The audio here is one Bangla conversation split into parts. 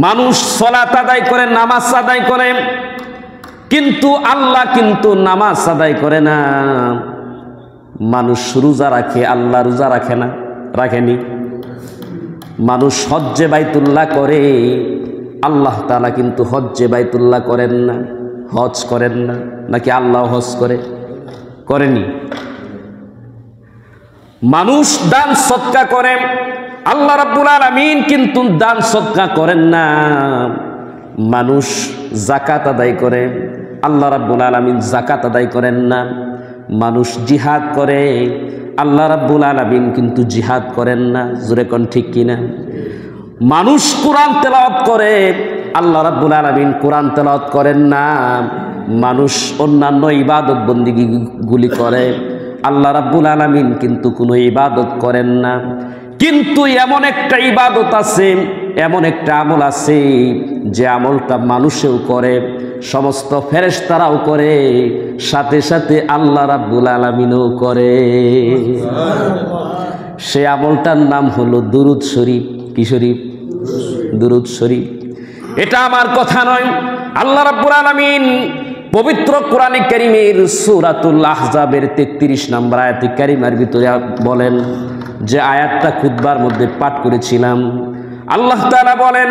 মানুষ সালাত আদায় করে, নামাজ আদায় করে, কিন্তু আল্লাহ কিন্তু নামাজ আদায় করে না। মানুষ রোজা রাখে, আল্লাহ রোজা রাখে না, রাখেনি। মানুষ হজ্জে বাইতুল্লাহ করে, আল্লাহ তাআলা কিন্তু হজ্জে বাইতুল্লাহ করেন না, হজ করেন না। নাকি আল্লাহ হজ করেনি? মানুষ দান সদকা করে, আল্লাহ রাব্বুল আলামিন কিন্তু দান সদকা করেন না। মানুষ যাকাত আদায় করে, আল্লাহ রাব্বুল আলামিন যাকাত আদায় করেন না। মানুষ জিহাদ করে, আল্লাহ রাব্বুল আলামিন কিন্তু জিহাদ করেন না। জোরে কোন ঠিক কিনা? মানুষ কোরআন তেলাওয়াত করে, আল্লাহ রাব্বুল আলামিন কোরআন তেলাওয়াত করেন না। মানুষ অন্যান্য ইবাদত বন্দেগীগুলি করে, আল্লাহ রাব্বুল আলামিন কিন্তু কোনো ইবাদত করেন না। কিন্তু এমন একটা ইবাদত আছে, এমন একটা আমল আছে যে আমলটা মানুষেও করে, সমস্ত ফেরেশতারাও করে, সাথে সাথে আল্লাহ রাব্বুল আলামিনও করে। সে আমলটার নাম হলো দুরূদ শরীফ। কি শরীফ? দুরূদ শরীফ। এটা আমার কথা নয়, আল্লাহ রাব্বুল আলামিন পবিত্র কোরআনে কারীমের সূরাতুল আহজাবের 33 নম্বর আয়াতে কারিমার ভিতরে বলেন, যে আয়াতটা খুতবার মধ্যে পাঠ করেছিলাম। আল্লাহ তাআলা বলেন,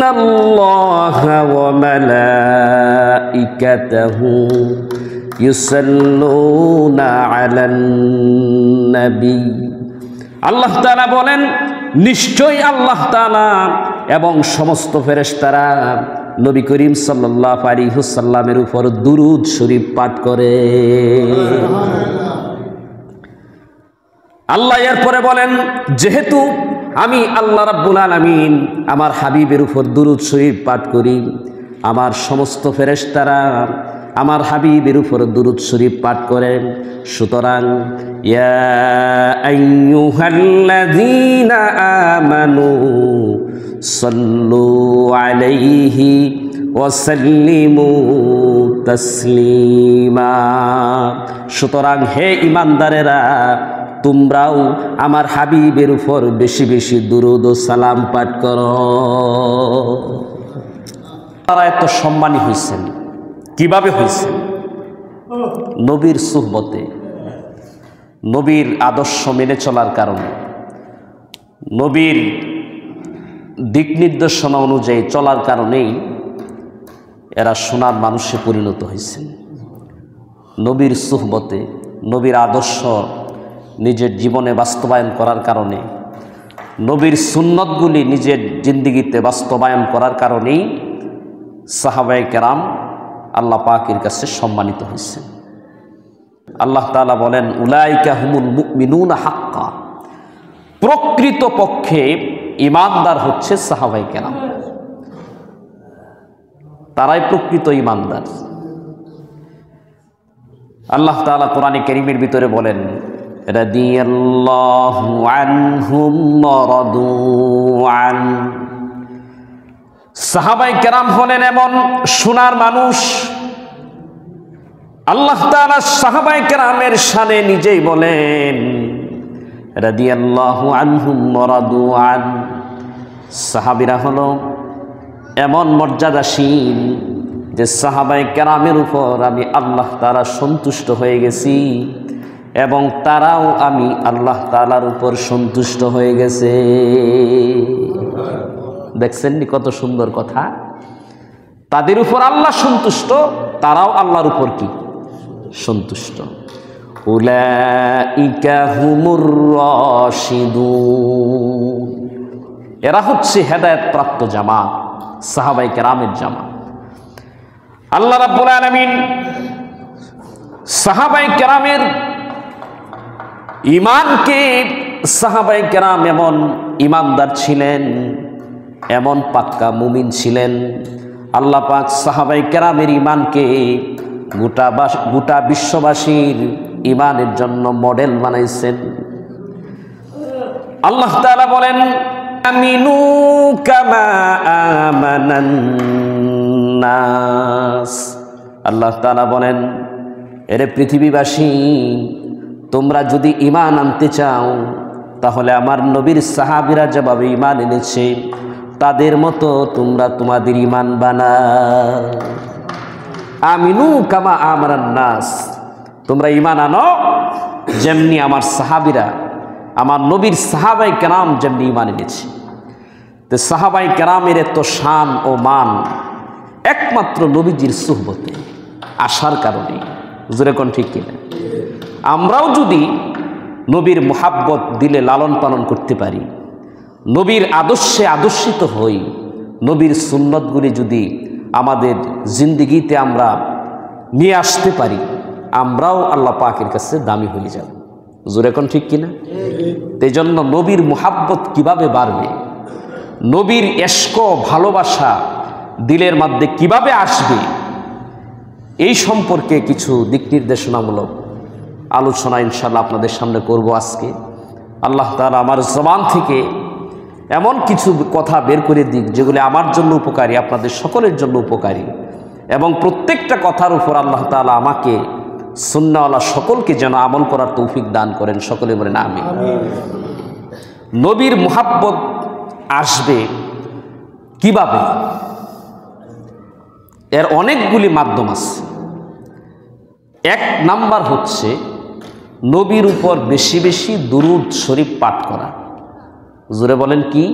ইন্নাল্লাহা ওয়া মালাইকাতাহু ইউসাল্লুনা আলান নবী। আল্লাহ তাআলা বলেন, নিশ্চয়ই আল্লাহ তাআলা এবং সমস্ত ফেরেশতারা নবী করিম সাল্লাল্লাহু আলাইহি ওয়াসাল্লামের উপর দুরূদ শরীফ পাঠ করে। আল্লাহ এরপরে বলেন, যেহেতু আমি আল্লাহ রাব্বুল আলামিন আমার হাবিবের উপর দুরূদ শরীফ পাঠ করি, আমার সমস্ত ফেরেশতারা আমার হাবিবের উপর দুরূদ শরীফ পাঠ করেন। সুতরাং ইয়া আইয়ুহাল্লাযীনা আমানু সাল্লু আলাইহি ওয়া সাল্লিমু তাসলিমা। সুতরাং হে ঈমানদারেরা, তোমরাও আমার হাবিবের উপর বেশি বেশি দুরূদ ও সালাম পাঠ করো। তারা এত সম্মানী হয়েছেন, কিভাবে হয়েছেন? নবীর সুহবতে, নবীর আদর্শ মেনে চলার কারণে, নবীর দিক নির্দেশনা অনুযায়ী চলার কারণেই এরা সোনার মানুষে পরিণত হয়েছেন। নবীর সুহবতে, নবীর আদর্শ নিজের জীবনে বাস্তবায়ন করার কারণে, নবীর সুন্নতগুলি নিজের জিন্দেগিতে বাস্তবায়ন করার কারণেই সাহাবায়ে কেরাম আল্লাহ পাকের কাছে সম্মানিত হয়েছে। আল্লাহ তাআলা বলেন, উলাইকা হুমুল মুমিনুনা হাক্কা। প্রকৃত পক্ষে ঈমানদার হচ্ছে সাহাবায়ে কেরাম, তারাই প্রকৃত ঈমানদার। আল্লাহ তাআলা কোরআনে কারীমের ভিতরে বলেন, রাদিয়াল্লাহু আনহুম ওয়া রাদু আন। সাহাবায়ে কেরাম হলেন এমন সোনার মানুষ, আল্লাহ তাআলা সাহাবায়ে কেরামের শানে নিজেই বলেন, রাদিয়াল্লাহু আনহুম ওয়া রাদু আন। সাহাবীরা হলো এমন মর্যাদাশীল যে সাহাবায়ে কেরামের উপর আমি আল্লাহ তাআলা সন্তুষ্ট হয়ে গেছি এবং তারাও আমি আল্লাহ তাআলার উপর সন্তুষ্ট হয়ে গেছে। দেখছেন নি কত সুন্দর কথা? তাদের উপর আল্লাহ সন্তুষ্ট, তারাও আল্লাহর উপর কি সন্তুষ্ট। উলাইকা হুমুর রাশিদুন। এরা হচ্ছে হেদায়েত প্রাপ্ত জামাত, সাহাবায়ে কেরামের জামাত। আল্লাহ রাব্বুল আলামিন সাহাবায়ে কেরামের ঈমানকে, সাহাবায়ে কেরাম এমন ঈমানদার ছিলেন, এমন পাক্কা মুমিন ছিলেন, আল্লাহ পাক সাহাবায়ে কেরামের ঈমানকে গোটা বিশ্ববাসীর ঈমানের জন্য মডেল বানাইছেন। আল্লাহ তাআলা বলেন, আমিনু কামা আমানান নাস। আল্লাহ তাআলা বলেন, এরে পৃথিবীবাসী, তোমরা যদি ঈমান আনতে চাও তাহলে আমার নবীর সাহাবীরা যেভাবে ঈমান এনেছে তাদের মতো তোমরা তোমাদের ঈমান বানাও। আমিনু কামা আমারান নাস, তোমরা ঈমান আনো যেমনি আমার সাহাবীরা, আমার নবীর সাহাবাই কেরাম যেমনি ঈমান এনেছে। তো সাহাবাই কেরামের এত শান ও মান একমাত্র নবীজির সুহবতে আসার কারণে। জোরে কোন ঠিক কিনা? আমরাও যদি নবীর মুহাব্বত দিলে লালন পালন করতে পারি, নবীর আদর্শে আদর্শিত হই, নবীর সুন্নতগুলি যদি আমাদের জিন্দিগিতে আমরা নিয়ে আসতে পারি, আমরাও আল্লাহ পাকের কাছে দামি হয়ে যাব। জোরে কোন ঠিক কিনা? এই জন্য নবীর মুহাব্বত কিভাবে বাড়বে, নবীর ইশক ভালোবাসা দিলের মধ্যে কিভাবে আসবে, এই সম্পর্কে কিছু দিক নির্দেশনামূলক আলোচনা ইনশাআল্লাহ আপনাদের সামনে করব আজকে। আল্লাহ তাআলা আমার জবান থেকে এমন কিছু কথা বের করে দিক যেগুলি আমার জন্য উপকারী, আপনাদের সকলের জন্য উপকারী, এবং প্রত্যেকটা কথার উপর আল্লাহ তাআলা আমাকে সুন্নাহওয়ালা সকলকে যেন আমল করার তৌফিক দান করেন। সকলে বলেন আমিন। নবীর মুহাব্বত আসবে কিভাবে? এর অনেকগুলি মাধ্যম আছে। এক নাম্বার হচ্ছে নবীর উপর বেশি বেশি দুরূদ শরীফ পাঠ করা। জোরে বলেন কি?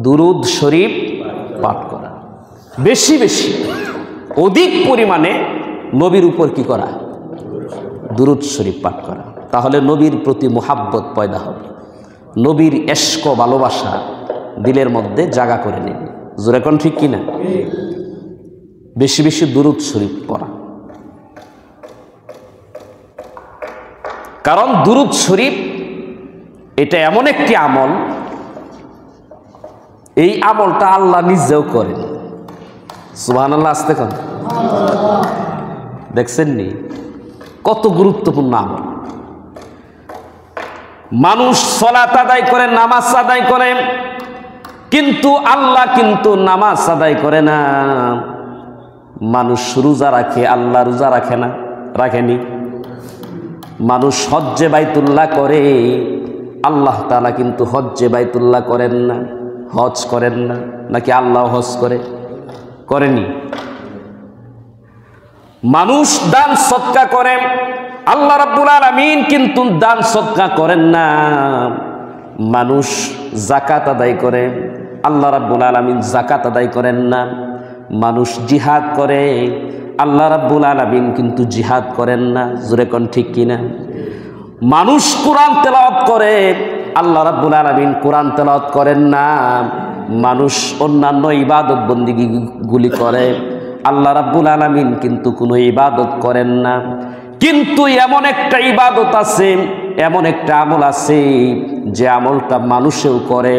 দুরূদ শরীফ পাঠ করা, বেশি বেশি অধিক পরিমাণে নবীর উপর কি করা? দুরূদ শরীফ পাঠ করা। তাহলে নবীর প্রতি মুহাব্বত পয়দা হবে, নবীর ইশক ভালোবাসা দিলের মধ্যে জায়গা করে নেবে। জোরে কোন ঠিক কিনা? বেশি বেশি দুরূদ শরীফ পড়া, কারণ দুরূদ শরীফ এটা এমন একটি আমল, এই আমলটা আল্লাহ নিজেও করেন। সুবহানাল্লাহ, আসতে কোন দেখছেন নি কত গুরুত্বপূর্ণ আমল। মানুষ সালাত আদায় করে, নামাজ আদায় করে, কিন্তু আল্লাহ কিন্তু নামাজ আদায় করে না। মানুষ রোজা রাখে, আল্লাহ রোজা রাখে না, রাখেনি। মানুষ হজ্জে বাইতুল্লাহ করে, আল্লাহ তাআলা কিন্তু হজ্জে বাইতুল্লাহ করেন না, হজ করেন না। নাকি আল্লাহ হজ করেনি? মানুষ দান সদকা করে, আল্লাহ রাব্বুল আলামিন কিন্তু দান সদকা করেন না। মানুষ যাকাত আদায় করে, আল্লাহ রাব্বুল আলামিন যাকাত আদায় করেন না। মানুষ জিহাদ করে, আল্লাহ রাব্বুল আলামিন কিন্তু জিহাদ করেন না। জোরে কোন ঠিক কিনা? মানুষ কোরআন তেলাওয়াত করে, আল্লাহ রাব্বুল আলামিন কোরআন তেলাওয়াত করেন না। মানুষ অন্যান্য ইবাদত বন্দেগীগুলি করে, আল্লাহ রাব্বুল আলামিন কিন্তু কোনো ইবাদত করেন না। কিন্তু এমন একটা ইবাদত আছে, এমন একটা আমল আছে যে আমলটা মানুষেও করে,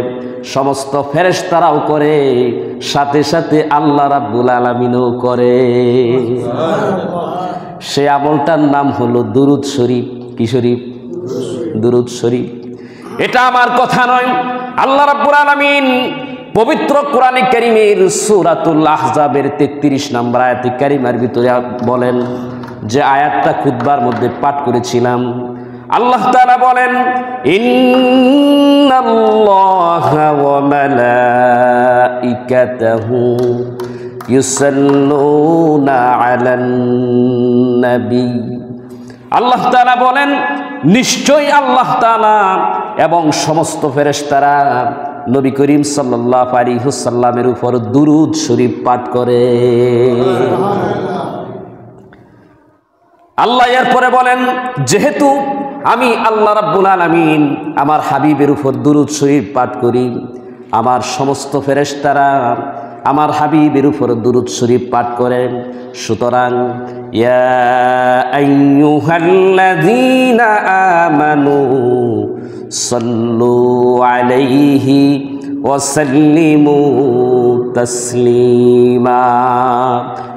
সমস্ত ফেরেশতারাও করে, সাথে সাথে আল্লাহ রাব্বুল আলামিনও করে। সে আমলটার নাম হলো দুরূদ শরীফ। কি শরীফ? দুরূদ শরীফ। এটা আমার কথা নয়, আল্লাহ রাব্বুল আলামিন পবিত্র কোরআনে কারীমের সূরাতুল আহজাবের 33 নম্বর আয়াতে কারিমার ভিতরে বলেন, যে আয়াতটা খুতবার মধ্যে পাঠ করেছিলাম। আল্লাহ তাআলা বলেন, ইন্নাল্লাহা ওয়া মালাইকাতাহু ইউসাল্লুনা আলান নবী। আল্লাহ তাআলা বলেন, নিশ্চয়ই আল্লাহ তাআলা এবং সমস্ত ফেরেশতারা নবী করিম সাল্লাল্লাহু আলাইহি ওয়াসাল্লামের উপর দুরূদ শরীফ পাঠ করে। আল্লাহ এরপরে বলেন, যেহেতু আমি আল্লাহ রাব্বুল আলামিন আমার হাবিবের উপর দুরূদ শরীফ পাঠ করি, আমার সমস্ত ফেরেশতারা আমার হাবিবের উপর দুরূদ শরীফ পাঠ করেন। সুতরাং ইয়া আইয়ুহাল্লাযীনা আমানু সাল্লু আলাইহি ওয়া সাল্লিমু তাসলিমা।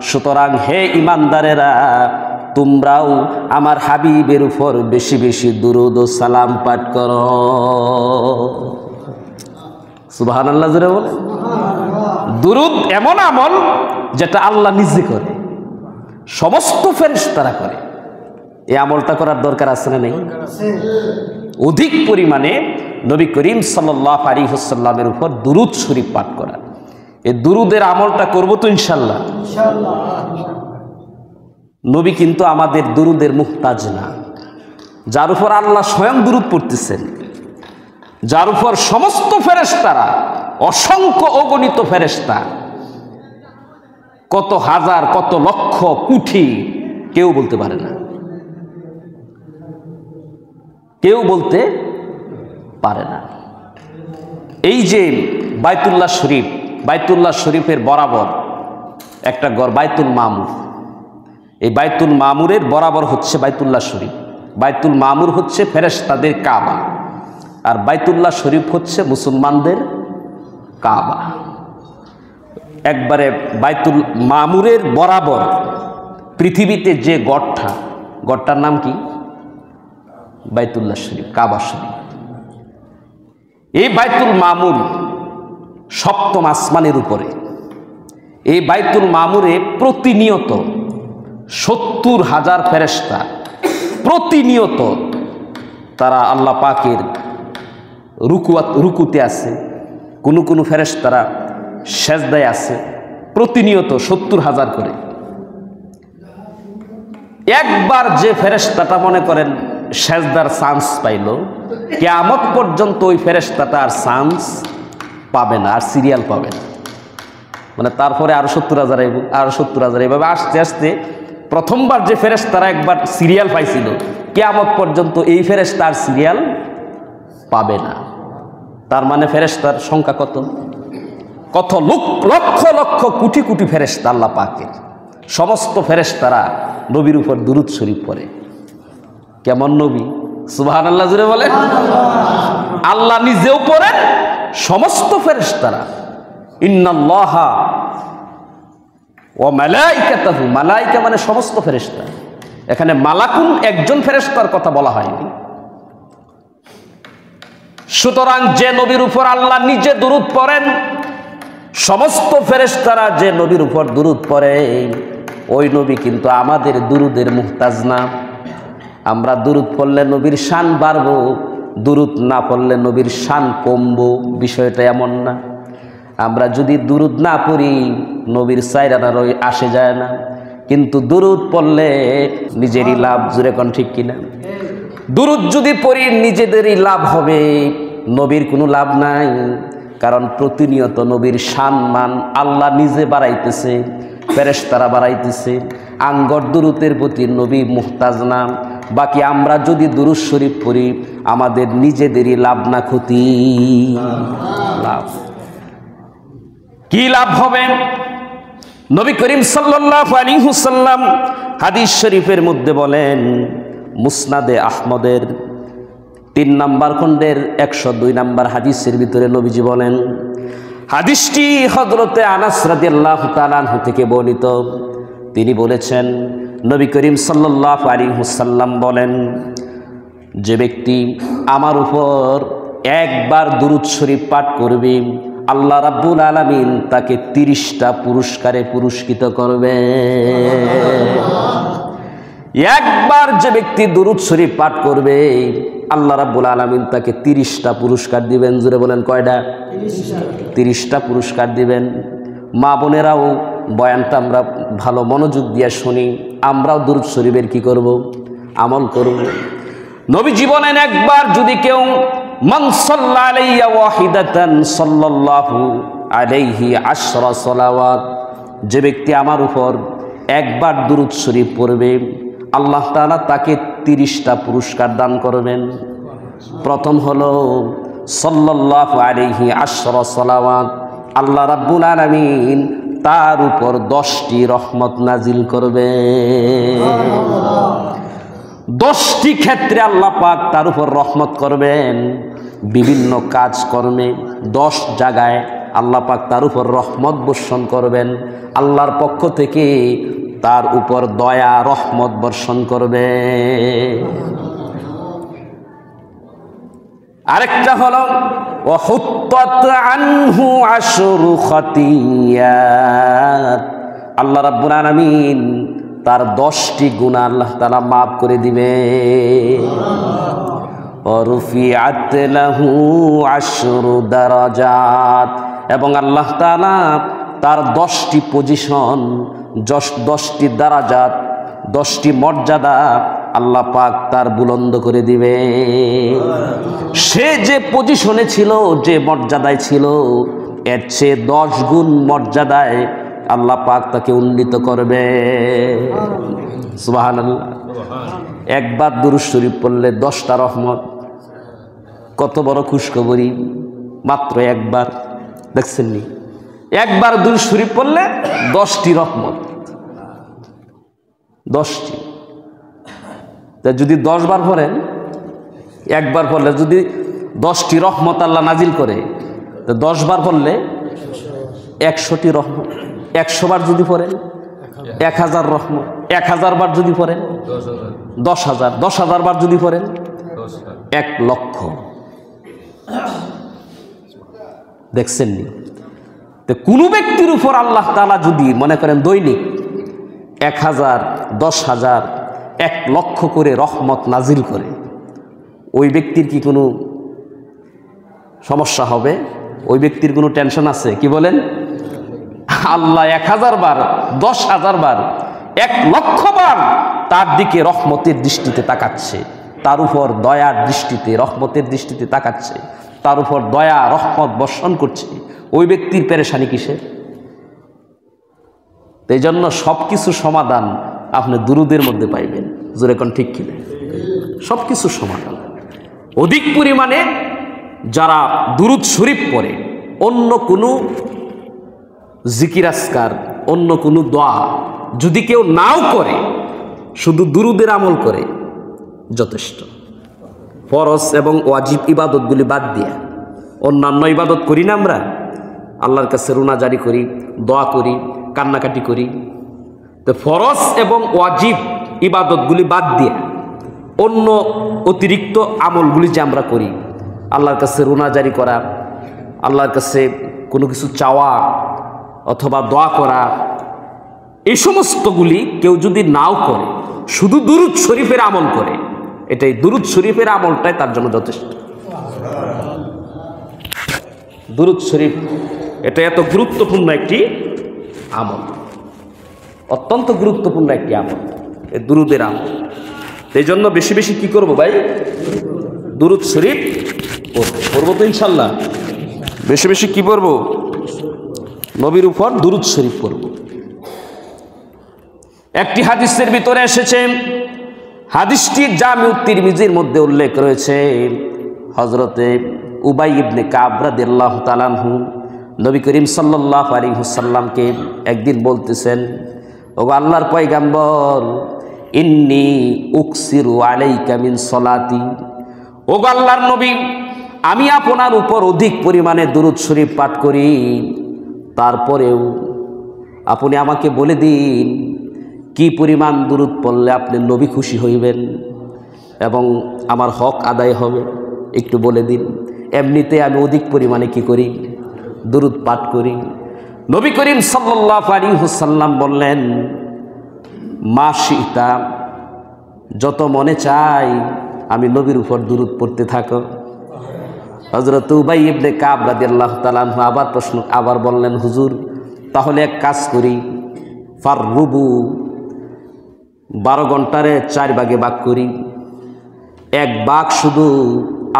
সুতরাং হে ঈমানদারেরা, তোমরাও আমার হাবিবের উপর বেশি বেশি দুরূদ ও সালাম পাঠ করো। সুবহানাল্লাহ জোরে বলে। দুরূদ এমন আমল যেটা আল্লাহ নিজে করে, সমস্ত ফেরেশতারা করে। এই আমলটা করার দরকার আছে না নেই? অধিক পরিমাণে নবী করিম সাল্লাল্লাহু আলাইহি ওয়াসাল্লামের উপর দুরূদ শরীফ পাঠ করা। এই দুরূদের আমলটা করব তো ইনশাআল্লাহ। নবী কিন্তু আমাদের দুরূদের মুহতাজ না, যার উপর আল্লাহ স্বয়ং দুরূদ পড়তেছেন, যার উপর সমস্ত ফেরেশতারা, অসংখ্য অগণিত ফেরেশতা, কত হাজার কত লক্ষ কোটি, কেউ বলতে পারে না, কেউ বলতে পারে না। এই যে বাইতুল্লাহ শরীফ, বাইতুল্লাহ শরীফের বরাবর একটা ঘর বাইতুল মামুর, এই বাইতুল মামুরের বরাবর হচ্ছে বাইতুল্লাহ শরীফ। বাইতুল মামুর হচ্ছে ফেরেশতাদের কাবা, আর বাইতুল্লাহ শরীফ হচ্ছে মুসলমানদের কাবা। একবারে বাইতুল মামুরের বরাবর পৃথিবীতে যে গড়টার নাম কি? বাইতুল্লাহ শরীফ, কাবা শরীফ। এই বাইতুল মামুর সপ্তম আসমানের উপরে। এই বাইতুল মামুরে প্রতিনিয়ত 70,000 ফেরেশতা প্রতিনিয়ত তারা আল্লাহ পাকের রুকুতে আছে, কোনো ফেরেশতারা সেজদায় আছে, প্রতিনিয়ত 70,000 করে। একবার যে ফেরেশতাটা মনে করেন সেজদার চান্স পাইল, কিয়ামত পর্যন্ত ওই ফেরেশতাটা আর চান্স পাবে না, আর সিরিয়াল পাবে না। মানে তারপরে আরো 70,000 আইব, আরো 70,000, এইভাবে আস্তে আস্তে প্রথমবার যে ফেরেশতারা একবার সিরিয়াল পাইছিল, কিয়ামত পর্যন্ত এই ফেরেশতা আর সিরিয়াল পাবে না। তার মানে ফেরেশতার সংখ্যা কত? কত লক্ষ লক্ষ কোটি কোটি ফেরেশতা আল্লাহ পাকের। সমস্ত ফেরেশতারা নবীর উপর দুরূদ শরীফ পড়ে। কেমন নবী? সুবহানাল্লাহ জুড়ে বলে। আল্লাহ নিজেও পড়েন, সমস্ত ফেরেশতারা। ইন্নাল্লাহা ওয়া মালাইকাতাহু, মালাইকা মানে সমস্ত ফেরেশতা। এখানে মালাকুন একজন ফেরেশতার কথা বলা হয়নি। সুতরাং যে নবীর উপর আল্লাহ নিজে দুরূদ পড়েন, সমস্ত ফেরেশতারা যে নবীর উপর দুরূদ পড়ে, ওই নবী কিন্তু আমাদের দুরূদের মুহতাজ না। আমরা দুরূদ পড়লে নবীর শান বাড়বো, দুরূদ না পড়লে নবীর শান কমবো, বিষয়টা এমন না। আমরা যদি দুরূদ না পড়ি, নবীর চাইরানার ওই আসে যায় না, কিন্তু দুরূদ পড়লে নিজেরই লাভ। জুড়ে কোন ঠিক কিনা? দুরূদ যদি পড়ি নিজেদেরই লাভ হবে, নবীর কোনো লাভ নাই। কারণ প্রতিনিয়ত নবীর সম্মান আল্লাহ নিজে বাড়াইতেছে, ফেরেশতারা বাড়াইতেছে। আঙ্গর দুরূদের প্রতি নবী মুহতাজ না। বাকি আমরা যদি দুরূদ শরীফ পড়ি, আমাদের নিজেদেরই লাভ না ক্ষতি? লাভ। কি লাভ হবে? নবী করিম সাল্লাল্লাহু আলাইহি ওয়াসাল্লাম হাদিস শরীফের মধ্যে বলেন, মুসনাদে আহমদের 3 নম্বর খণ্ডের 102 নম্বর হাদিসের ভিতরে নবীজি বলেন, হাদিসটি হযরতে আনাস রাদিয়াল্লাহু তাআলা আনহু থেকে বর্ণিত। তিনি বলেছেন, নবী করিম সাল্লাল্লাহু আলাইহি ওয়াসাল্লাম বলেন, যে ব্যক্তি আমার উপর একবার দুরূদ শরীফ পাঠ করবে, আল্লাহ রাব্বুল আলামিন তাকে 30টা পুরস্কারে পুরস্কৃত করবে। একবার যে ব্যক্তি দুরূদ শরীফ পাঠ করবে, আল্লাহ রাব্বুল আলামিন তাকে 30টা পুরস্কার দিবেন। জোরে বলেন কয়টা? 30টা পুরস্কার দিবেন। মা বোনেরাও বয়ানটা আমরা ভালো মনোযোগ দিয়ে শুনি, আমরাও দুরূদ শরীফের কি করব? আমল করব। নবী জীবনে একবার যদি কেউ মান সাল্লা আলাইয়া ওয়াহিদাতান সাল্লাল্লাহু আলাইহি 10 সালাওয়াত, যে ব্যক্তি আমার উপর একবার দুরূদ শরীফ পড়বে, আল্লাহ তাআলা তাকে 30টা পুরস্কার দান করবেন। প্রথম হলো সাল্লাল্লাহু আলাইহি 10 সালাওয়াত, আল্লাহ রাব্বুল আলামিন তার উপর 10টি রহমত নাজিল করবে। 10টি ক্ষেত্রে আল্লাহ পাক তার উপর রহমত করবেন। বিভিন্ন কাজ কর্মে 10 জায়গায় আল্লাহ পাক তার উপর রহমত বর্ষণ করবেন। আল্লাহর পক্ষ থেকে তার উপর দয়া রহমত বর্ষণ করবে। আরেকটা হলো ওয়াহুত্তাত আনহু 10 খাতিয়াত, আল্লাহ রাব্বুল আলামিন তার 10টি গুনাহ আল্লাহ তাআলা মাফ করে দিবে। ওয়ারফিআত লাহু আশরু দারাজাত, এবং আল্লাহ তাআলা তার 10টি পজিশন, 10টি দারাজাত, 10টি মর্যাদা আল্লাহ পাক তার বুলন্দ করে দিবে। সে যে পজিশনে ছিল, যে মর্যাদায় ছিল, এর চেয়ে 10 গুণ মর্যাদায় আল্লাহ পাক তাকে উন্নীত করবে। সুবহানাল্লাহ। একবার দুরূদ শরীফ পড়লে 10টা রহমত। কত বড় খুশখবরি! মাত্র একবার, দেখছেন নি? একবার দুরূদ শরীফ পড়লে 10টি রহমত, 10টি। তা যদি 10 বার পড়েন, একবার পড়লে যদি 10টি রহমত আল্লাহ নাজিল করে, তো 10 বার পড়লে 100টি রহমত। 100 বার যদি পড়েন 1000 রহমত। 1000 বার যদি পড়েন 10,000। 10,000 বার যদি পড়েন 1 লক্ষ। দেখছেন নি? তো কোনো ব্যক্তির উপর আল্লাহ তাআলা যদি মনে করেন দৈনিক 1000, 10,000, 1 লক্ষ করে রহমত নাজিল করে, ওই ব্যক্তির কি কোনো সমস্যা হবে? ওই ব্যক্তির কোনো টেনশন আছে? কি বলেন? আল্লাহ 1000 বার, 10,000 বার, 1 লক্ষ বার তার দিকে রহমতের দৃষ্টিতে তাকাচ্ছে, তার উপর দয়ার দৃষ্টিতে, রহমতের দৃষ্টিতে তাকাচ্ছে, তার উপর দয়া রহমত বর্ষণ করছে। ওই ব্যক্তির পেরেশানি কিসের? এই জন্য সব কিছু সমাধান আপনি দুরুদের মধ্যে পাইবেন। জোরে কোন ঠিক কিনা? সব কিছু সমাধান। অধিক পরিমাণে যারা দুরুদ শরীফ পড়ে, অন্য কোনো জিকির আজকার, অন্য কোনো দোয়া যদি কেউ নাও করে, শুধু দুরুদের আমল করে যথেষ্ট। ফরজ এবং ওয়াজিব ইবাদতগুলি বাদ দিয়ে অন্যান্য ইবাদত করি না আমরা? আল্লাহর কাছে রুনা জারি করি, দোয়া করি, কান্নাকাটি করি। তো ফরজ এবং ওয়াজিব ইবাদতগুলি বাদ দিয়ে অন্য অতিরিক্ত আমলগুলি যে আমরা করি, আল্লাহর কাছে রুনা জারি করা, আল্লাহর কাছে কোনো কিছু চাওয়া অথবা দোয়া করা, এই সমস্তগুলি কেউ যদি নাও করে, শুধু দুরূদ শরীফের আমল করে, এটাই দুরূদ শরীফের আমলটাই তার জন্য যথেষ্ট। দুরূদ শরীফ এটা এত গুরুত্বপূর্ণ একটি আমল, অত্যন্ত গুরুত্বপূর্ণ একটি আমল, এই দুরুদের আমল। এই জন্য বেশি বেশি কি করব ভাই? দুরূদ শরীফ পড়ব তো ইনশাল্লাহ। বেশি বেশি কি পড়ব? নবীর উপর দুরূদ শরীফ পড়ব। একটি হাদিসের ভিতরে এসেছে, হাদিসটি জামিউত তিরমিজির মধ্যে উল্লেখ রয়েছে। হযরতে উবাই ইবনে কাব রাদিয়াল্লাহু তাআলা আনহু নবী করিম সাল্লাল্লাহু আলাইহি ওয়াসাল্লামকে একদিন বলতেছেন, ওগো আল্লাহর পয়গাম্বর, ইন্নী উকসিরু আলাইকা মিন সলাতি, ওগো আল্লাহর নবী, আমি আপনার উপর অধিক পরিমাণে দুরূদ শরীফ পাঠ করি, তারপরেও আপনি আমাকে বলে দিন কি পরিমাণ দুরূদ পড়লে আপনি নবী খুশি হইবেন এবং আমার হক আদায় হবে, একটু বলে দিন। এমনিতে আমি অধিক পরিমাণে কি করি? দুরূদ পাঠ করি। নবী করিম সাল্লাল্লাহু আলাইহি ওয়াসাল্লাম বললেন, মা শিতা, যত মনে চাই আমি নবীর উপর দুরূদ পড়তে থাকো। হযরত উবাই ইবনে কাব রাদিয়াল্লাহু তাআলা আনহু আবার বললেন, হুজুর তাহলে এক কাজ করি, ফাররুবু, 12 ঘন্টারে 4 ভাগে ভাগ করি, 1 ভাগ শুধু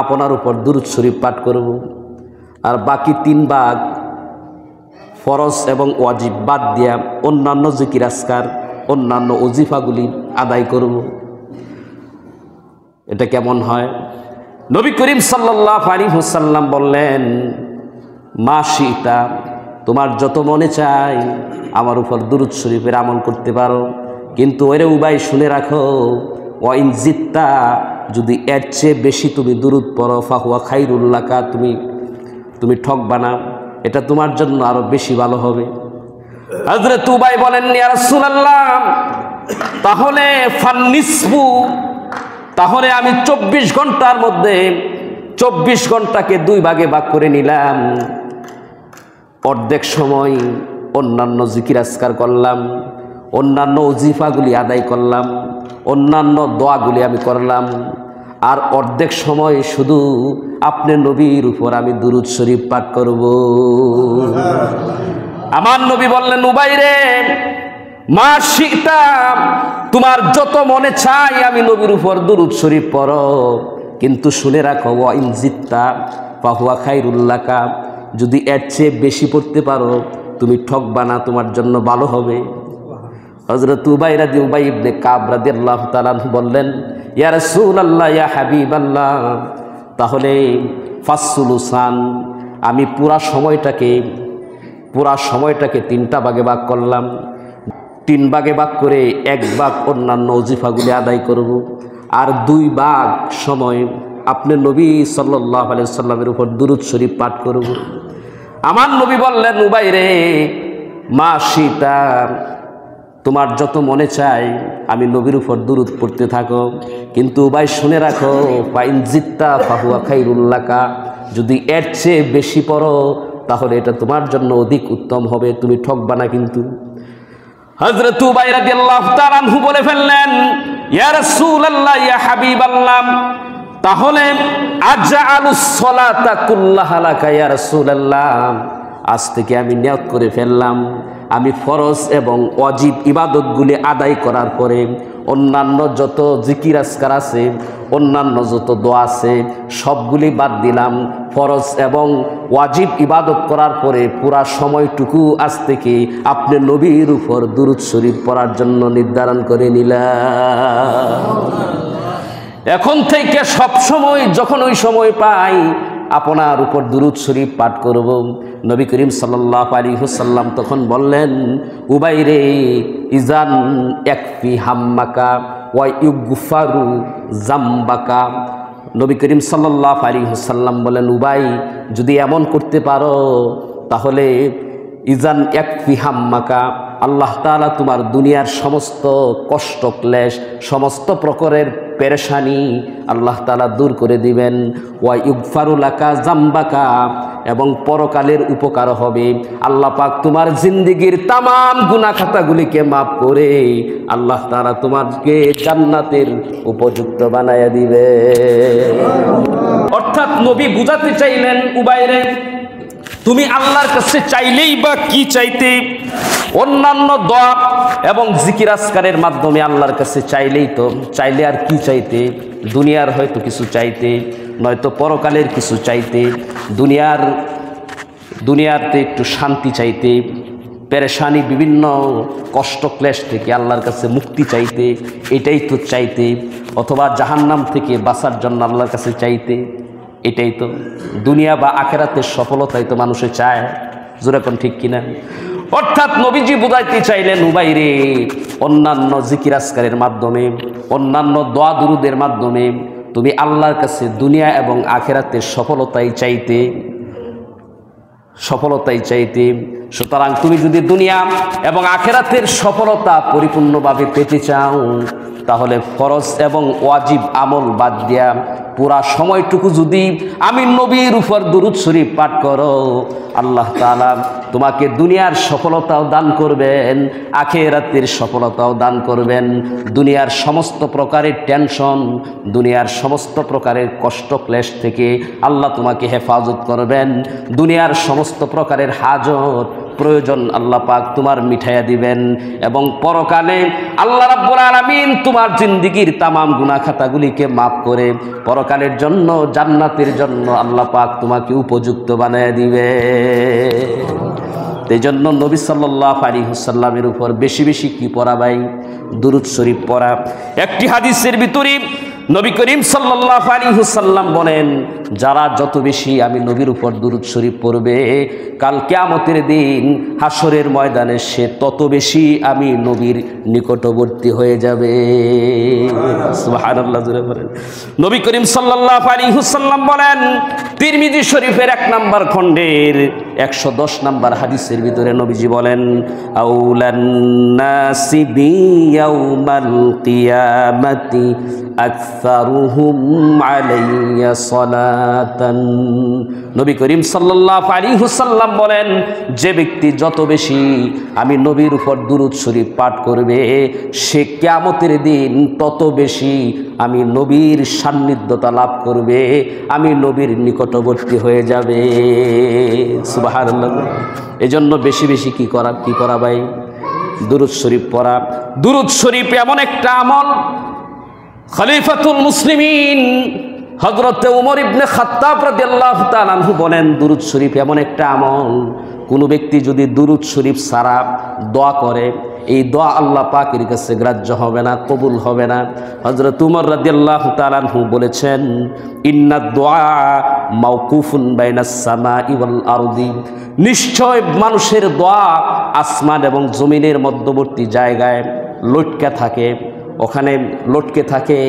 আপনার উপর দুরূদ শরীফ পাঠ করব, আর বাকি 3 ভাগ ফরজ এবং ওয়াজিব বাদ দিয়া অন্যান্য জিকির আজকার, অন্যান্য ওজিফাগুলি আদায় করব। এটা কেমন হয়? নবী করিম সাল্লাল্লাহু আলাইহি ওয়াসাল্লাম বললেন, মা শিতা, তোমার যত মনে চায় আমার উপর দুরূদ শরীফের আমল করতে পারো, কিন্তু ওরে উবাই শুনে রাখো, ওয়া ইন জিত্তা, যদি এর চেয়ে বেশি তুমি দুরূদ পড়ো, ফাহুয়া খাইরুল লাকা, তুমি ঠকবা না, এটা তোমার জন্য আরো বেশি ভালো হবে। হযরত উবাই বলেন, ইয়া রাসূলুল্লাহ, তাহলে ফান্নিসফু, তাহলে আমি 24 ঘন্টার মধ্যে 24 ঘন্টাকে 2 ভাগে ভাগ করে নিলাম, অর্ধেক সময় অন্যান্য জিকির আজকার করলাম, অন্যান্য ওজিফাগুলি আদায় করলাম, অন্যান্য দোয়াগুলি আমি করলাম, আর অর্ধেক সময় শুধু আপনি নবীর উপর আমি দুরূদ শরীফ পাঠ করব। আমার নবী বললেন, উবাই রে, মা শিতা, তোমার যত মনে চাই আমি নবীর উপর দুরূদ শরীফ পড়ো, কিন্তু শুনে রাখো, ওয়া ইন জিত্তা ফাহুয়া খায়রুল লাকা, যদি এর চেয়ে বেশি পড়তে পারো তুমি ঠকবা না, তোমার জন্য ভালো হবে। হযরত উবাই ইবনে কাব রাদিয়াল্লাহু তাআলা বললেন, ইয়া রাসূলুল্লাহ, ইয়া হাবিবাল্লাহ, তাহলে ফাসসুলুসান, আমি পুরা সময়টাকে 3টা ভাগে ভাগ করলাম। 3 ভাগে ভাগ করে 1 ভাগ অন্যান্য ওজিফাগুলি আদায় করব, আর 2 ভাগ সময় আপনি নবী সাল্লাল্লাহু আলাইহি ওয়াসাল্লামের উপর দুরূদ শরীফ পাঠ করব। আমার নবী বললেন, উবাই রে, মা শিতা, তোমার যত মনে চায় আমি নবীর উপর দুরূদ পড়তে থাকো, কিন্তু উবাই শুনে রাখো, ফাইন জিত্তা ফাহুয়া খায়রুল লাকা, যদি এর চেয়ে বেশি পড়ো তাহলে এটা তোমার জন্য অধিক উত্তম হবে, তুমি ঠকবা না কিন্তু। হযরত উবাই রাদিয়াল্লাহু তাআলা আনহু বলে ফেললেন, ইয়া রাসূলুল্লাহ, ইয়া হাবিবাল্লাহ, তাহলে আজআলুস সালাতা কুল্লাহা লাকা ইয়া রাসূলুল্লাহ, আজ থেকে আমি নিয়ত করে ফেললাম, আমি ফরজ এবং ওয়াজিব ইবাদতগুলি আদায় করার পরে অন্যান্য যত জিকির আজকার আছে, অন্যান্য যত দোয়া আছে সবগুলি বাদ দিলাম। ফরজ এবং ওয়াজিব ইবাদত করার পরে পুরা সময়টুকু আজ থেকে আপনি নবীর উপর দুরূদ শরীফ পড়ার জন্য নির্ধারণ করে নিলাম। এখন থেকে সব সময় যখন ওই সময় পাই আপনার উপর দুরূদ শরীফ পাঠ করব। নবী করিম সাল্লাল্লাহু আলাইহি ওয়াসাল্লাম তখন বললেন, উবাই রে, ইজান ইয়াকফি হাম্মাকা ওয়া ইউগফারু জামবাকা। নবী করিম সাল্লাল্লাহু আলাইহি ওয়াসাল্লাম বলেন, উবাই, যদি এমন করতে পারো তাহলে ইজান ইয়াকফি হাম্মাকা, আল্লাহ তাআলা তোমার দুনিয়ার সমস্ত কষ্ট ক্লেশ, সমস্ত প্রকারের পেরেশানি আল্লাহ তাআলা দূর করে দিবেন। ওয়া ইগফারু লাকা জামবাকা, এবং পরকালের উপকার হবে। আল্লাহ পাক তোমার জিন্দেগীর তামাম গুনাহ খাতাগুলিকে মাফ করে আল্লাহ তাআলা তোমাকে জান্নাতের উপযুক্ত বানায়া দিবে। অর্থাৎ নবী বুঝাতে চাইলেন, উবাইরে, তুমি আল্লাহর কাছে চাইলেই বা কি চাইতে, অন্যান্য দোয়া এবং জিকির আজকারের মাধ্যমে আল্লাহর কাছে চাইলে আর কি চাইতে, দুনিয়ার হয়তো কিছু চাইতে, নয়তো পরকালের কিছু চাইতে, দুনিয়াতে একটু শান্তি চাইতে, পেরেশানি বিভিন্ন কষ্ট ক্লেশ থেকে আল্লাহর কাছে মুক্তি চাইতে, এটাই তো চাইতে, অথবা জাহান্নাম থেকে বাঁচার জন্য আল্লাহর কাছে চাইতে, এটাই তো দুনিয়া বা আখিরাতের সফলতাই তো মানুষে চায়। যেরকম ঠিক কিনা? অর্থাৎ নবীজি বুঝাইতে চাইলেন, উবাইরে, অন্যান্য জিকির আজকারের মাধ্যমে, অন্যান্য দোয়া দুরুদের মাধ্যমে তুমি আল্লাহর কাছে দুনিয়া এবং আখিরাতের সফলতাই চাইতে। সুতরাং তুমি যদি দুনিয়া এবং আখিরাতের সফলতা পরিপূর্ণভাবে পেতে চাও তাহলে ফরজ এবং ওয়াজিব আমল বাদ দিয়া পুরা সময়টুকু যদি আমি নবীর উপর দুরূদ শরীফ পাঠ করো, আল্লাহ তাআলা তোমাকে দুনিয়ার সফলতাও দান করবেন, আখিরাতের সফলতাও দান করবেন। দুনিয়ার সমস্ত প্রকারের টেনশন, দুনিয়ার সমস্ত প্রকারের কষ্ট ক্লেশ থেকে আল্লাহ তোমাকে হেফাজত করবেন। দুনিয়ার সমস্ত প্রকারের হাজত প্রয়োজন আল্লাহ পাক তোমার মিঠাইয়া দিবেন, এবং পরকালে আল্লাহ রাব্বুল আলামিন তোমার জিন্দেগীর তামাম গুনাহ খাতাগুলিকে মাফ করে পরকালের জন্য, জান্নাতের জন্য আল্লাহ পাক তোমাকে উপযুক্ত বানায়া দিবে। এই জন্য নবী সাল্লাল্লাহু আলাইহি ওয়াসাল্লামের উপর বেশি বেশি কি পড়া ভাই? দুরূদ শরীফ পড়া। একটি হাদিসের ভিতরে নবী করিম সাল্লাল্লাহু আলাইহি ওয়াসাল্লাম বলেন, যারা যত বেশি আমি নবীর উপর দুরূদ শরীফ পড়বে, কাল কিয়ামতের দিন হাসরের ময়দানে সে তত বেশি আমি নবীর নিকটবর্তী হয়ে যাবে। সুবহানাল্লাহ, জোরে বলেন। নবী করিম সাল্লাল্লাহু আলাইহি ওয়াসাল্লাম বলেন, তিরমিজি শরীফের 1 নম্বর খণ্ডের 110 নম্বর হাদিসের ভিতরে নবীজি বলেন, আউলান নাসি বি ইয়াউমাল কিয়ামাতি আক্সারুহুম আলাইয়া সালাতান। নবী করিম সাল্লাল্লাহু আলাইহি ওয়াসাল্লাম বলেন, যে ব্যক্তি যত বেশি আমি নবীর উপর দুরূদ শরীফ পাঠ করবে, সে কিয়ামতের দিন তত বেশি আমি নবীর সান্নিধ্যতা লাভ করবে, আমি নবীর নিকটবর্তী হয়ে যাবে। সুবহানাল্লাহ। এজন্য বেশি বেশি কি করা ভাই? দুরূদ শরীফ পড়া। দুরূদ শরীফ এমন একটা আমল, খলিফাতুল মুসলিমিন হযরতে উমর ইবনে খাত্তাব রাদিয়াল্লাহু তাআলা আনহু বলেন, দুরূদ শরীফ এমন একটা আমল, কোনো ব্যক্তি যদি দুরূদ শরীফ ছাড়া দোয়া করে, এই দোয়া আল্লাহ পাকের কাছে গ্রাহ্য হবে না, কবুল হবে না। হযরত উমর রাদিয়াল্লাহু তাআলা আনহু বলেছেন, ইন্নাদ দুআ মাওকুফুন বাইনাস সামাই ওয়াল আরদি, নিশ্চয় মানুষের দোয়া আসমান এবং জমিনের মধ্যবর্তী জায়গায় লটকে থাকে, ওখানে লটকে থাকে,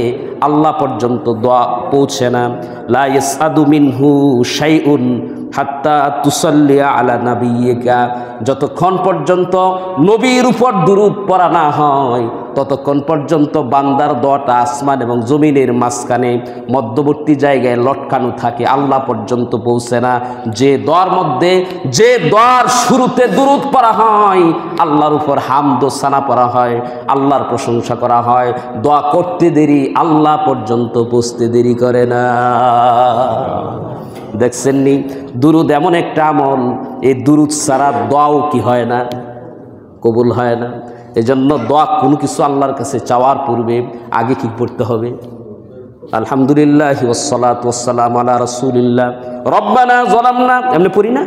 আল্লাহ পর্যন্ত দোয়া পৌঁছে না। লা ইয়াসআদু মিনহু শাইউন হাত্তা তুসাল্লিয়া আলা নাবিয়িকা, যতক্ষণ পর্যন্ত নবীর উপর দুরূদ পড়া না হয় ততক্ষণ পর্যন্ত বান্দার দোয়াটা আসমান এবং জমিনের মাঝখানে মধ্যবর্তী জায়গায় লটকানো থাকে, আল্লাহ পর্যন্ত পৌঁছে না। যে দোয়ার মধ্যে, যে দোয়ার শুরুতে দুরূদ পড়া হয়, আল্লাহর উপর হামদ ও সানা পড়া হয়, আল্লাহর প্রশংসা করা হয়, দোয়া করতে দেরি, আল্লাহ পর্যন্ত পৌঁছতে দেরি করে না। দেখছেন নি, দুরূদ এমন একটা আমল, এই দুরূদ ছাড়া দোয়াও কি হয় না, কবুল হয় না। এজন্য দোয়া কোনো কিছু আল্লাহর কাছে চাওয়ার পূর্বে আগে কি পড়তে হবে? আলহামদুলিল্লাহ ওয়াসসালাতু ওয়াসসালামু আলা রাসূলিল্লাহ রব্বানা যালামনা, এমনি পড়ি না?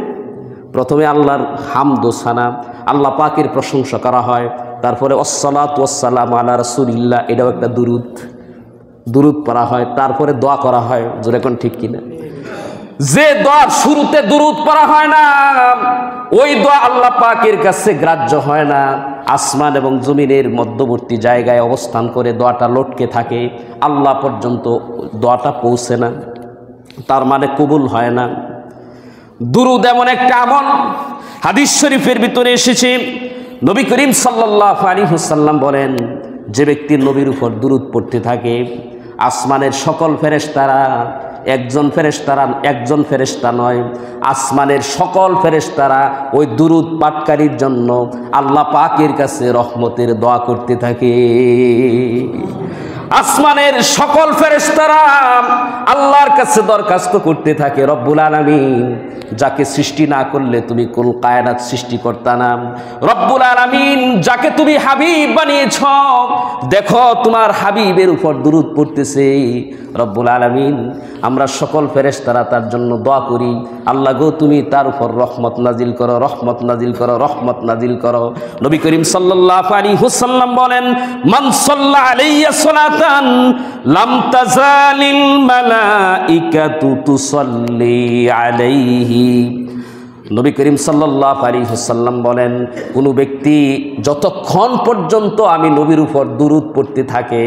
প্রথমে আল্লাহর হামদ ও সানা, আল্লাহ পাকের প্রশংসা করা হয়, তারপরে ওয়াসসালাতু ওয়াসসালামু আলা রাসূলিল্লাহ, এটাও একটা দুরূদ, দুরূদ পড়া হয়, তারপরে দোয়া করা হয়। জোরে কোন ঠিক কিনা? যে দোয়ার শুরুতে দুরূদ পড়া হয় না, ওই দোয়া আল্লাহ পাকের কাছে গ্রাহ্য হয় না। আসমান এবং জমিনের মধ্যবর্তী জায়গায় অবস্থান করে দোয়াটা লটকে থাকে, আল্লাহ পর্যন্ত দোয়াটা পৌঁছে না, তার মানে কবুল হয় না। দুরূদ এমন একটা আমল, হাদিস শরীফের ভিতরে এসেছে, নবী করিম সাল্লাল্লাহু আলাইহি ওয়াসাল্লাম বলেন, যে ব্যক্তি নবীর উপর দুরূদ পড়তে থাকে, আসমানের সকল ফেরেশতারা, একজন ফেরেশতা নয়, আসমানের সকল ফেরেশতারা ওই দুরূদ পাঠকারীর জন্য আল্লাহ পাকের কাছে রহমতের দোয়া করতে থাকে। আসমানের সকল ফেরেশতারা আল্লাহর কাছে দরখাস্ত করতে থাকে, রব্বুল আলামিন, যাকে সৃষ্টি না করলে তুমি কোন কায়নাত সৃষ্টি করতা না, রব্বুল আলামিন, যাকে তুমি হাবিব বানিয়েছ, দেখো তোমার হাবিবের উপর দুরূদ পড়তেছে, রব্বুল আলামিন, আমরা সকল ফেরেশতারা তার জন্য দোয়া করি, আল্লাহ গো তুমি তার উপর রহমত নাজিল করো, রহমত নাজিল করো, রহমত নাজিল করো। নবী করিম সাল্লাল্লাহু আলাইহি ওয়াসাল্লাম বলেন, মান সাল্লা আলাইয়া সালাতান লাম তাজালিল মালাইকাতু তুসাল্লি আলাইহি। নবী করিম সাল্লাল্লাহু আলাইহি ওয়াসাল্লাম বলেন, কোনো ব্যক্তি যতক্ষণ পর্যন্ত আমি নবীর উপর দুরূদ পড়তে থাকে,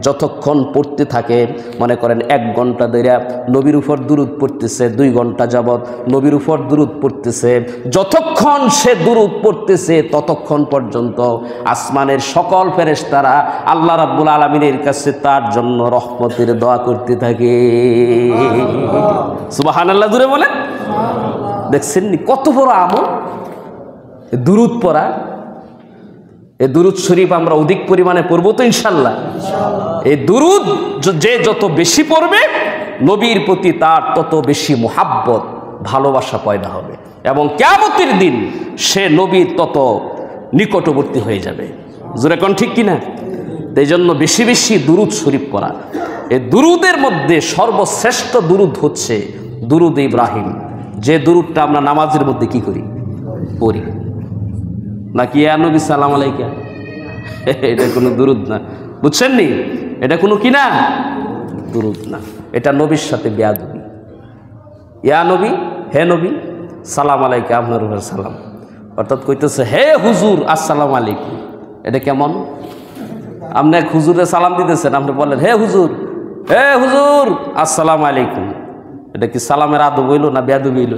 যতক্ষণ পড়তে থাকে, মনে করেন 1 ঘন্টা ধরে নবীর উপর দুরূদ পড়তেছে, 2 ঘন্টা যাবৎ নবীর উপর দুরূদ পড়তেছে, যতক্ষণ সে দুরূদ পড়তেছে ততক্ষণ পর্যন্ত আসমানের সকল ফেরেশতারা আল্লাহ রাব্বুল আলামিনের কাছে তার জন্য রহমতের দোয়া করতে থাকে। সুবহানাল্লাহ, জোরে বলেন। দেখছেন নি কত বড় আমল দুরূদ পড়া। এই দুরূদ শরীফ আমরা অধিক পরিমাণে পড়ব তো ইনশাআল্লাহ। এই দুরূদ যে যত বেশি পড়বে, নবীর প্রতি তার তত বেশি মুহাব্বত, ভালোবাসা পয়দা হবে, এবং কিয়ামতের দিন সে নবীর তত নিকটবর্তী হয়ে যাবে। জোরে কোন ঠিক কিনা? এই জন্য বেশি বেশি দুরূদ শরীফ পড়া। এই দুরূদের মধ্যে সর্বশ্রেষ্ঠ দুরূদ হচ্ছে দুরূদ ইব্রাহিম, যে দুরূদটা আমরা নামাজের মধ্যে কি করি, পড়ি নাকি ইয়া নবী সালাম আলাইকা, এটা কোনো দুরূদ না, বুঝছেন নি? এটা কোনো কি না, দুরূদ না, এটা নবীর সাথে বেয়াদবি। ইয়া নবী, হে নবী, সালাম আলাইকা, আপনার উপর সালাম, অর্থাৎ কইতেছে হে হুজুর আসসালামু আলাইকুম। এটা কেমন? আপনি এক হুজুরে সালাম দিতেছেন, আপনি বললেন হে হুজুর আসসালামু আলাইকুম। এটা কি সালামের আদব হইল না বেয়াদবি হইল?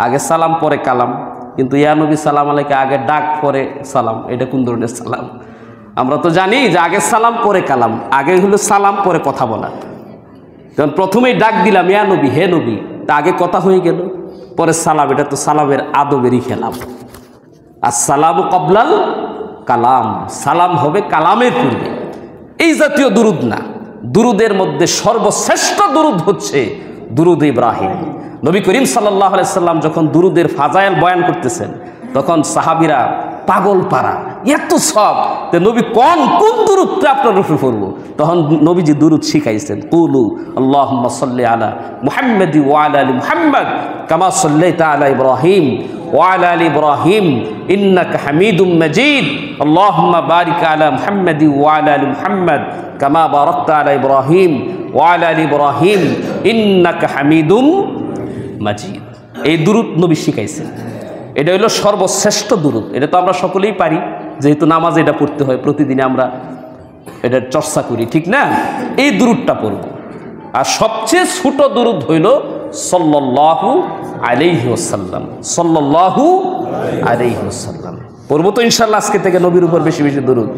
আগে সালাম পরে কালাম, কিন্তু ইয়া নবী সালাম আলাইকা আগে ডাক পরে সালাম, এটা কোন ধরনের সালাম? আমরা তো জানি যে আগে সালাম পরে কালাম, আগে হলো সালাম পরে কথা বলা। কারণ প্রথমেই ডাক দিলাম ইয়া নবী, হে নবী, তা আগে কথা হয়ে গেল, পরে সালাম। এটা তো সালামের আদবেরই খেলাম। আর সালাম কবলাল কালাম, সালাম হবে কালামের পূর্বে। এই জাতীয় দুরুদ না, দুরুদের মধ্যে সর্বশ্রেষ্ঠ দুরুদ হচ্ছে দুরুদ ইব্রাহিম। নবী করিম সাল্লাল্লাহু আলাইহি সাল্লাম যখন দুরুদের ফাজাইল বয়ান করতেছেন, তখন সাহাবীরা পাগল পারা, এত সব নবী কোন দুরুদটা আপনার উপরে পড়বো। তখন নবীজি দুরুদ শিখাইছেন, কুলু আল্লাহুম্মা সাল্লি আলা মুহাম্মাদি ওয়া আলা আলি মুহাম্মাদ কামা সাল্লাইতা আলা ইব্রাহিম ওয়া আলা আলি ইব্রাহিম ইন্নাকা হামিদুম মাজিদ আল্লাহুম্মা বারিক আলা মুহাম্মাদি ওয়া আলা আলি মুহাম্মাদ কামা বারাকতা আলা ইব্রাহিম ওয়া আলা আলি ইব্রাহিম ইন্নাকা হামিদুম মাজিদ। এই দুরুদ নবী শিখাইছেন। এটা হলো সর্বশ্রেষ্ঠ দুরুদ। এটা তো আমরা সকলেই পারি, যেহেতু নামাজে এটা পড়তে হয়, প্রতিদিনে আমরা এটার চর্চা করি, ঠিক না? এই দুরুদটা পড়ব। আর সবচেয়ে ছোট দুরুদ হইল সাল্লাল্লাহু আলাইহি ওয়াসাল্লাম, সাল্লাল্লাহু আলাইহি ওয়াসাল্লাম পড়ব। তো ইনশাআল্লাহ আজকে থেকে নবীর উপর বেশি বেশি দুরুদ